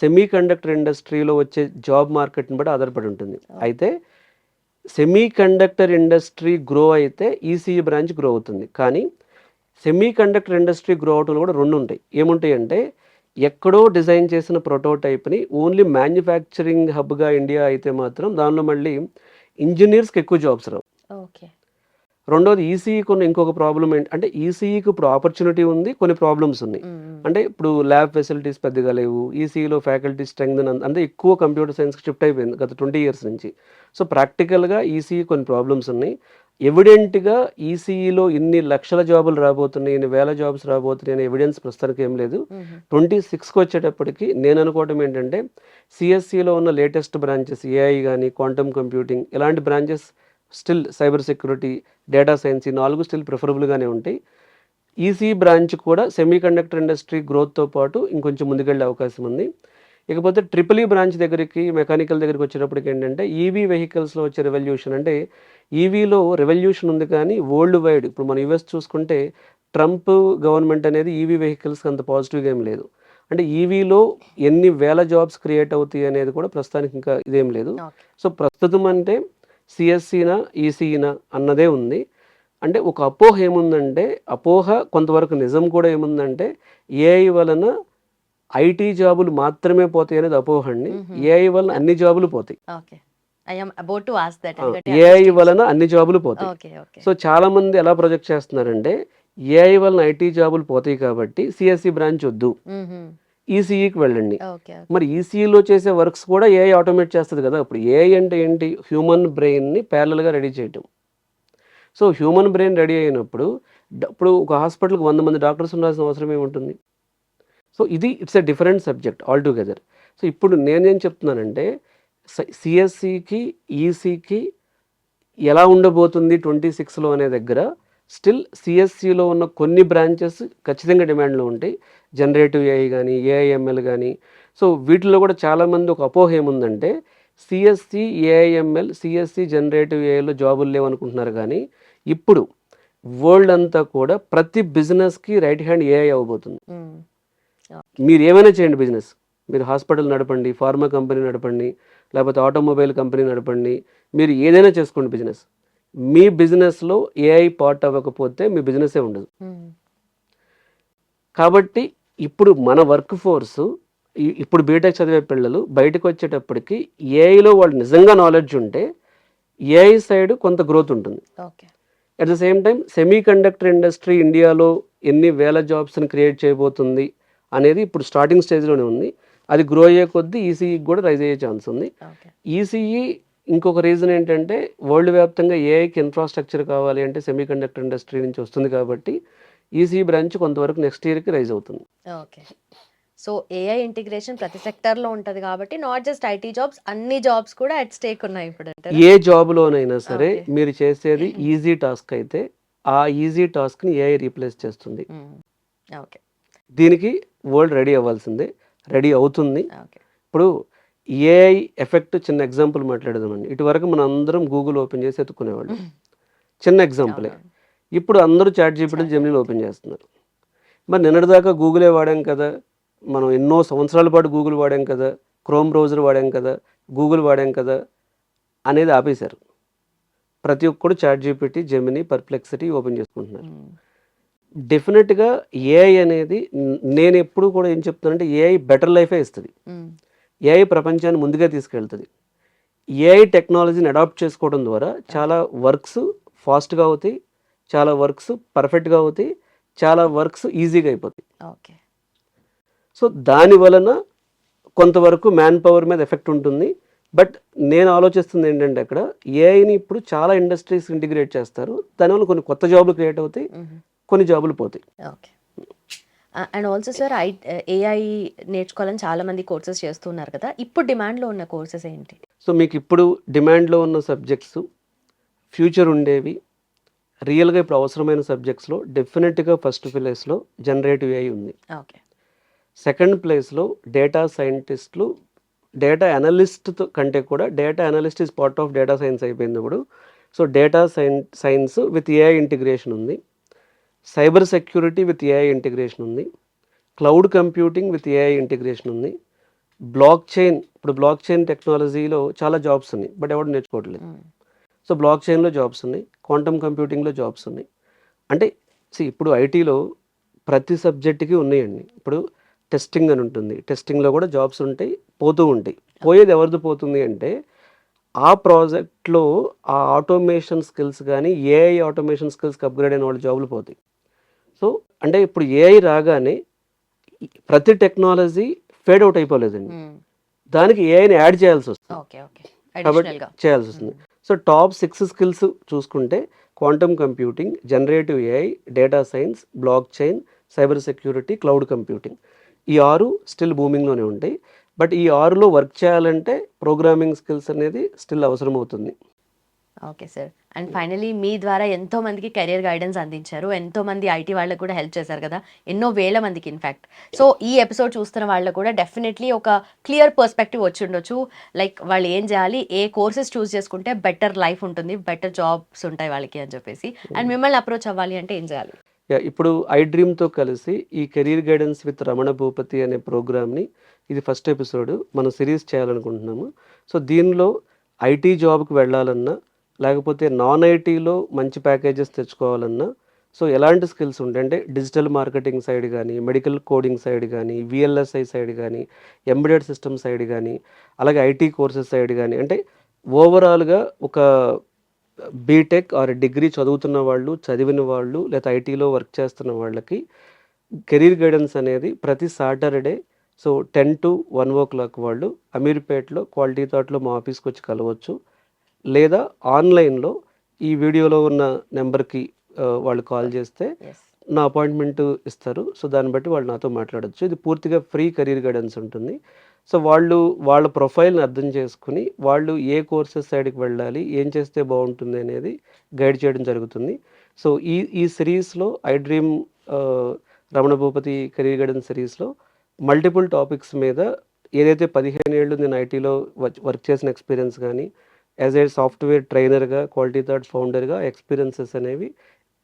సెమీకండక్టర్ ఇండస్ట్రీలో వచ్చే జాబ్ మార్కెట్‌ని బట్టి ఆధారపడి ఉంటుంది. అయితే సెమీకండక్టర్ ఇండస్ట్రీ గ్రో అయితే ఈసీఈ బ్రాంచ్ గ్రో అవుతుంది. కానీ సెమీకండక్టర్ ఇండస్ట్రీ గ్రో అవటంలో కూడా 2 ఉంటాయి. ఏముంటాయంటే ఎక్కడో డిజైన్ చేసిన ప్రోటోటైప్‌ని ఓన్లీ మ్యానుఫ్యాక్చరింగ్ హబ్‌గా ఇండియా అయితే మాత్రం దానిలో మళ్ళీ ఇంజినీర్స్‌కి ఎక్కువ జాబ్స్ రావు. ఓకే. రెండోది ఈసీఈకి ఉన్న ఇంకొక ప్రాబ్లమ్ అంటే ఈసీఈకి ఇప్పుడు ఆపర్చునిటీ ఉంది. కొన్ని ప్రాబ్లమ్స్ ఉన్నాయి. హ్మ్. హ్మ్. అంటే ఇప్పుడు ల్యాబ్ ఫెసిలిటీస్ పెద్దగా లేవు. ఈసీఈలో ఫ్యాకల్టీ స్ట్రెంగ్త్ అంటే ఎక్కువ కంప్యూటర్ సైన్స్‌కి షిఫ్ట్ అయిపోయింది గత 20 ఇయర్స్ నుంచి. సో, ప్రాక్టికల్‌గా ఈసీఈ కొన్ని ప్రాబ్లమ్స్ ఉన్నాయి. ఎవిడెంట్‌గా ఈసీఈలో ఇన్ని లక్షల జాబులు రాబోతున్నాయి, ఇన్ని వేల జాబ్స్ రాబోతున్నాయి అనే ఎవిడెన్స్ ప్రస్తుతానికి ఏం లేదు. హుహు. 26కి వచ్చేటప్పటికి నేను అనుకోవటం ఏంటంటే సీఎస్‌సీలో ఉన్న లేటెస్ట్ బ్రాంచెస్ ఏఐ గాని, క్వాంటమ్ కంప్యూటింగ్ ఇలాంటి branches still cyber security, data science ఈ 4 స్టిల్ ప్రిఫరబుల్‌గానే ఉంటాయి. ఈసీ బ్రాంచ్ కూడా సెమీ కండక్టర్ ఇండస్ట్రీ గ్రోత్తో పాటు ఇంకొంచెం ముందుకెళ్ళే అవకాశం ఉంది. ఇకపోతే ట్రిపుల్ ఈ బ్రాంచ్ దగ్గరికి మెకానికల్ దగ్గరికి వచ్చేటప్పటికి ఏంటంటే ఈవీ వెహికల్స్లో వచ్చే రెవల్యూషన్, అంటే ఈవీలో రెవల్యూషన్ ఉంది కానీ వరల్డ్ వైడ్ ఇప్పుడు మన యుఎస్ చూసుకుంటే ట్రంప్ గవర్నమెంట్ అనేది ఈవీ వెహికల్స్కి అంత పాజిటివ్గా ఏం లేదు. అంటే ఈవీలో ఎన్ని వేల జాబ్స్ క్రియేట్ అవుతాయి అనేది కూడా ప్రస్తుతానికి ఇంకా ఇదేం లేదు. సో ప్రస్తుతం అంటే సిఎస్సినా ఈసీనా అన్నదే ఉంది. అంటే ఒక అపోహ ఏముందంటే, అపోహ కొంతవరకు నిజం కూడా ఏముందంటే ఏఐ వలన ఐటీ జాబులు మాత్రమే పోతాయి అనేది అపోహ అండి. ఏఐ వలన అన్ని జాబులు పోతాయి. ఏఐ వలన అన్ని జాబులు పోతాయి. సో చాలా మంది ఎలా ప్రొజెక్ట్ చేస్తున్నారంటే ఏఐ వలన ఐటీ జాబులు పోతాయి కాబట్టి సిఎస్సి బ్రాంచ్ వద్దు, ఈసీఈకి వెళ్ళండి. మరి ఈసీఈలో చేసే వర్క్స్ కూడా ఏఐ ఆటోమేట్ చేస్తుంది కదా. ఇప్పుడు ఏఐ అంటే ఏంటి? హ్యూమన్ బ్రెయిన్ని ప్యారలల్గా రెడీ చేయటం. సో హ్యూమన్ బ్రెయిన్ రెడీ అయినప్పుడు ఇప్పుడు ఒక హాస్పిటల్కి 100 మంది డాక్టర్స్ ఉండాల్సిన అవసరం ఏముంటుంది? So it's a different subject all together. So ఇప్పుడు నేనేం చెప్తున్నానంటే సిఎస్సికి ఈసీకి ఎలా ఉండబోతుంది 26లో అనే దగ్గర స్టిల్ సిఎస్సిలో ఉన్న కొన్ని బ్రాంచెస్ ఖచ్చితంగా డిమాండ్లో ఉంటాయి. జనరేటివ్ ఏఐ కానీ ఏఐఎంఎల్ కానీ. సో వీటిలో కూడా చాలామంది ఒక అపోహ ఏముందంటే సిఎస్సి ఏఐఎంఎల్ సిఎస్సి జనరేటివ్ ఏఐలో జాబులు లేవనుకుంటున్నారు. కానీ ఇప్పుడు వరల్డ్ అంతా కూడా ప్రతి బిజినెస్కి రైట్ హ్యాండ్ ఏఐ అవ్వబోతుంది. మీరు ఏమైనా చేయండి బిజినెస్, మీరు హాస్పిటల్ నడపండి, ఫార్మా కంపెనీ నడపండి, లేకపోతే ఆటోమొబైల్ కంపెనీ నడపండి, మీరు ఏదైనా చేసుకోండి బిజినెస్. మీ బిజినెస్లో ఏఐ పార్ట్ అవ్వకపోతే మీ బిజినెసే ఉండదు. కాబట్టి ఇప్పుడు మన వర్క్ ఫోర్స్, ఇప్పుడు బీటెక్ చదివే పిల్లలు బయటకు వచ్చేటప్పటికి ఏఐలో వాళ్ళు నిజంగా నాలెడ్జ్ ఉంటే ఏఐ సైడ్ కొంత గ్రోత్ ఉంటుంది. At the same time semi conductor industry ఇండియాలో ఎన్ని వేల జాబ్స్ని క్రియేట్ చేయబోతుంది అనేది ఇప్పుడు స్టార్టింగ్ స్టేజ్లోనే ఉంది. అది గ్రో అయ్యే కొద్దీ ఈసీఈకి కూడా రైజ్ అయ్యే ఛాన్స్ ఉంది. ఈసీఈ ఇంకొక రీజన్ ఏంటంటే వరల్డ్ వ్యాప్తంగా ఏఐకి ఇన్ఫ్రాస్ట్రక్చర్ కావాలి అంటే సెమీ కండక్టర్ ఇండస్ట్రీ నుంచి వస్తుంది కాబట్టి ఈసీ బ్రాంచ్ కొంతవరకు నెక్స్ట్ ఇయర్కి రైజ్ అవుతుంది. ఓకే. సో ఏఐ ఇంటిగ్రేషన్ ప్రతి సెక్టర్లో ఉంటుంది కాబట్టి నాట్ జస్ట్ ఐటీ జాబ్స్, అన్ని జాబ్స్ కూడా అట్ స్టేక్ ఉన్నాయి ఇప్పుడు. ఏ జాబ్లోనైనా సరే మీరు చేసేది ఈజీ టాస్క్ అయితే ఆ ఈజీ టాస్క్ని ఏఐ రీప్లేస్ చేస్తుంది. ఓకే. దీనికి వరల్డ్ రెడీ అవ్వాల్సిందే, రెడీ అవుతుంది. ఇప్పుడు ఏఐ ఎఫెక్ట్ చిన్న ఎగ్జాంపుల్ మాట్లాడదామండి. ఇటువరకు మనం అందరం గూగుల్ ఓపెన్ చేసి ఎత్తుకునేవాళ్ళం, చిన్న ఎగ్జాంపులే. ఇప్పుడు అందరూ చాట్ జీపీటీ జెమినీ ఓపెన్ చేస్తున్నారు. మరి నిన్నటిదాకా గూగులే వాడాం కదా, మనం ఎన్నో సంవత్సరాల పాటు గూగుల్ వాడాం కదా, క్రోమ్ బ్రౌజర్ వాడాం కదా, గూగుల్ వాడాం కదా అనేది ఆపేశారు. ప్రతి ఒక్కరు chat GPT, Gemini, Perplexity open చేసుకుంటున్నారు. డెఫినెట్గా ఏఐ అనేది నేను ఎప్పుడు కూడా ఏం చెప్తానంటే ఏఐ బెటర్ లైఫే ఇస్తుంది. ఏఐ ప్రపంచాన్ని ముందుగా తీసుకెళ్తుంది. ఏఐ టెక్నాలజీని అడాప్ట్ చేసుకోవడం ద్వారా చాలా వర్క్స్ ఫాస్ట్గా అవుతాయి, చాలా వర్క్స్ పర్ఫెక్ట్గా అవుతాయి, చాలా వర్క్స్ ఈజీగా అయిపోతాయి. సో దాని వలన కొంతవరకు మ్యాన్ పవర్ మీద ఎఫెక్ట్ ఉంటుంది. బట్ నేను ఆలోచిస్తుంది ఏంటంటే అక్కడ ఏఐని ఇప్పుడు చాలా ఇండస్ట్రీస్ ఇంటిగ్రేట్ చేస్తారు, దానివల్ల కొన్ని కొత్త జాబులు క్రియేట్ అవుతాయి, కొన్ని జాబులు పోతాయి. Okay. And also sir AI నేర్చుకోవాలని చాలా మంది కోర్సెస్ చేస్తున్నారు కదా, ఇప్పుడు డిమాండ్లో ఉన్న కోర్సెస్ ఏంటి? సో మీకు ఇప్పుడు డిమాండ్లో ఉన్న సబ్జెక్ట్స్, ఫ్యూచర్ ఉండేవి, రియల్గా ఇప్పుడు అవసరమైన సబ్జెక్ట్స్లో డెఫినెట్గా ఫస్ట్ ప్లేస్లో జనరేటివ్ ఏఐ ఉంది. ఓకే. సెకండ్ ప్లేస్లో డేటా సైంటిస్టులు, డేటా అనలిస్ట్ కంటే కూడా data analyst is part of data science అయిపోయింది ఇప్పుడు. So data science with AI integration ఉంది, cyber security with AI integration ఉంది, cloud computing with AI integration ఉంది, బ్లాక్ చైన్. ఇప్పుడు బ్లాక్ చైన్ టెక్నాలజీలో చాలా జాబ్స్ ఉన్నాయి, బట్ ఎవరు నేర్చుకోవట్లేదు. సో బ్లాక్ చైన్లో జాబ్స్ ఉన్నాయి, క్వాంటమ్ కంప్యూటింగ్లో జాబ్స్ ఉన్నాయి. అంటే ఇప్పుడు ఐటీలో ప్రతి సబ్జెక్ట్కి ఉన్నాయండి. ఇప్పుడు టెస్టింగ్ అని ఉంటుంది, టెస్టింగ్లో కూడా జాబ్స్ ఉంటాయి, పోతూ ఉంటాయి. పోయేది ఎవరిది పోతుంది అంటే ఆ ప్రాజెక్ట్లో ఆ ఆటోమేషన్ స్కిల్స్ కానీ ఏఐ ఆటోమేషన్ స్కిల్స్కి అప్గ్రేడ్ అయిన వాళ్ళ జాబులు పోతాయి. సో అంటే ఇప్పుడు ఏఐ రాగానే ప్రతి టెక్నాలజీ ఫేడ్ అవుట్ అయిపోలేదండి, దానికి ఏఐని యాడ్ చేయాల్సి వస్తుంది, కాబట్టి చేయాల్సి వస్తుంది. సో టాప్ 6 స్కిల్స్ చూసుకుంటే quantum computing, generative AI, data science, block chain, cyber security, cloud computing, ఈ 6 స్టిల్ బూమింగ్లోనే ఉంటాయి. బట్ ఈ 6లో వర్క్ చేయాలంటే ప్రోగ్రామింగ్ స్కిల్స్ అనేది స్టిల్ అవసరం అవుతుంది. Okay sir. అండ్ ఫైనలీ మీ ద్వారా ఎంతో మందికి కెరియర్ గైడెన్స్ అందించారు. ఎంతో మంది ఐటీ వాళ్ళకి కూడా హెల్ప్ చేశారు కదా! ఎన్నో వేల మందికి ఇన్‌ఫాక్ట్. సో, ఈ ఎపిసోడ్ చూస్తున్న వాళ్ళకి కూడా డెఫినెట్‌లీ ఒక క్లియర్ పర్స్పెక్టివ్ వచ్చుండొచ్చు. లైక్ వాళ్ళు ఏం చేయాలి? ఏ కోర్సెస్ చూస్ చేసుకుంటే బెటర్ లైఫ్ ఉంటుంది. బెటర్ జాబ్స్ ఉంటాయి వాళ్ళకి అని చెప్పేసి. అండ్ మిమ్మల్ని అప్రోచ్ అవ్వాలి అంటే ఏం చేయాలి? ఇప్పుడు ఐ డ్రీమ్‌తో కలిసి ఈ career guidance with Ramana Bhupathi అనే ప్రోగ్రామ్‌ని ఇది ఫస్ట్ ఎపిసోడ్ మనం సిరీస్ చేయాలనుకుంటున్నాము. సో, దీనిలో ఐటీ జాబ్‌కి వెళ్ళాలన్నా, లేకపోతే నాన్ ఐటీలో మంచి ప్యాకేజెస్ తెచ్చుకోవాలన్నా, సో, ఎలాంటి స్కిల్స్ ఉంటాయి అంటే డిజిటల్ మార్కెటింగ్ సైడ్ గానీ, మెడికల్ కోడింగ్ సైడ్ గానీ, వీఎల్ఎస్ఐ సైడ్ గానీ, ఎంబెడెడ్ సిస్టమ్ సైడ్ గానీ, అలాగే ఐటీ కోర్సెస్ సైడ్ గానీ, అంటే ఓవరాల్‌గా ఒక బీటెక్ ఆర్ డిగ్రీ చదువుతున్న వాళ్ళు, చదివిన వాళ్ళు, లేదా ఐటీలో వర్క్ చేస్తున్న వాళ్ళకి కెరీర్ గైడెన్స్ అనేది ప్రతి సాటర్డే సో 10 to 1 వాళ్ళు అమీర్పేటలో క్వాలిటీ థాట్‌లో మా ఆఫీస్‌కి వచ్చి కలవచ్చు. లేదా ఆన్‌లైన్‌లో ఈ వీడియోలో ఉన్న నెంబర్‌కి వాళ్ళు కాల్ చేస్తే యెస్. నా అపాయింట్మెంట్ ఇస్తారు. సో, దాన్ని బట్టి వాళ్ళు నాతో మాట్లాడొచ్చు. ఇది పూర్తిగా ఫ్రీ కెరీర్ గైడెన్స్ ఉంటుంది. సో, వాళ్ళు వాళ్ళ ప్రొఫైల్‌ని అర్థం చేసుకొని, వాళ్ళు ఏ కోర్సెస్ సైడ్‌కి వెళ్ళాలి, ఏం చేస్తే బావుంటుంది అనేది గైడ్ చేయడం జరుగుతుంది. సో, ఈ సిరీస్‌లో ఐ డ్రీమ్ ఆహ్, రమణ భూపతి కెరీర్ గైడెన్స్ సిరీస్‌లో మల్టిపుల్ టాపిక్స్ మీద ఏదైతే 15 ఏళ్ళు నేను ఐటీలో వర్క్ చేసిన ఎక్స్‌పీరియన్స్ గానీ, యాస్ ఏ సాఫ్ట్‌వేర్ ట్రైనర్‌గా, క్వాలిటీ థాట్ ఫౌండర్‌గా ఎక్స్‌పీరియన్సెస్ అనేవి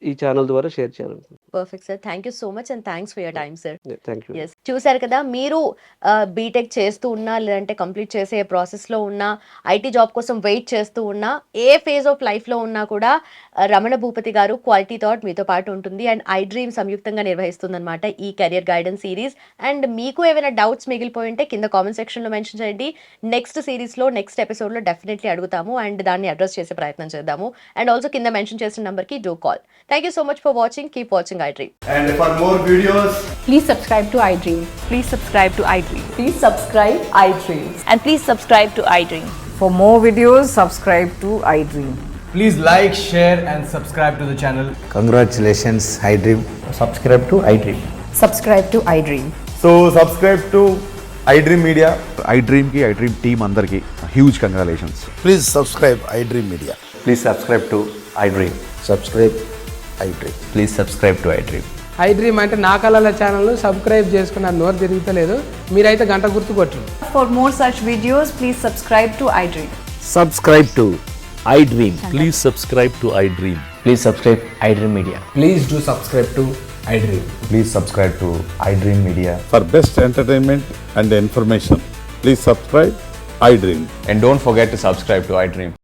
ఈ ఛానల్ ద్వారా షేర్ చేయాలనుకుంటున్నాను. Perfect sir. Thank you so much and thanks for your time sir. Thank you. Yes. చూసారు కదా! మీరు బీటెక్ చేస్తూ ఉన్నా, లేదంటే కంప్లీట్ చేసే ప్రాసెస్‌లో ఉన్నా, ఐటీ జాబ్ కోసం వెయిట్ చేస్తూ ఉన్నా, ఏ ఫేజ్ ఆఫ్ లైఫ్‌లో ఉన్నా కూడా రమణ భూపతి గారు క్వాలిటీ థాట్ మీతో పాటు ఉంటుంది. అండ్ ఐ డ్రీమ్ సంయుక్తంగా నిర్వహిస్తుందన్నమాట ఈ కెరియర్ గైడెన్స్ సిరీస్. అండ్ మీకు ఏమైనా డౌట్స్ మిగిలిపోయి ఉంటే కింద కామెంట్ సెక్షన్‌లో మెన్షన్ చేయండి. నెక్స్ట్ సిరీస్‌లో, నెక్స్ట్ ఎపిసోడ్‌లో డెఫినెట్లీ అడుగుతాము అండ్ దాన్ని అడ్రెస్ చేసే ప్రయత్నం చేద్దాము. అండ్ ఆల్సో కింద మెన్షన్ చేసిన నంబర్‌కి do call. Thank you so much for watching. Keep watching I dream. And for more videos, Please subscribe to iDream. Please subscribe to iDream. Please subscribe iDream. And please subscribe to iDream. For more videos, subscribe to iDream. please like, share, and subscribe to the channel. Congratulations, iDream. Subscribe to iDream. Subscribe to iDream. So subscribe to iDream Media. iDream ki iDream team andarki huge congratulations. Please subscribe iDream Media. Please subscribe to iDream. Subscribe iDream. Please subscribe to iDream. I dream అంటే నా కళల channel subscribe చేసుకున్న నోరు తిరుగుతలేదు, మీరైతే గంట గుర్తు కొట్టండి. For more such videos, please subscribe to iDream. Subscribe to iDream. Please subscribe to iDream. Please subscribe iDream Media. Please do subscribe to iDream. Please subscribe to iDream Media. For best entertainment and information, please subscribe iDream. And don't forget to subscribe to iDream.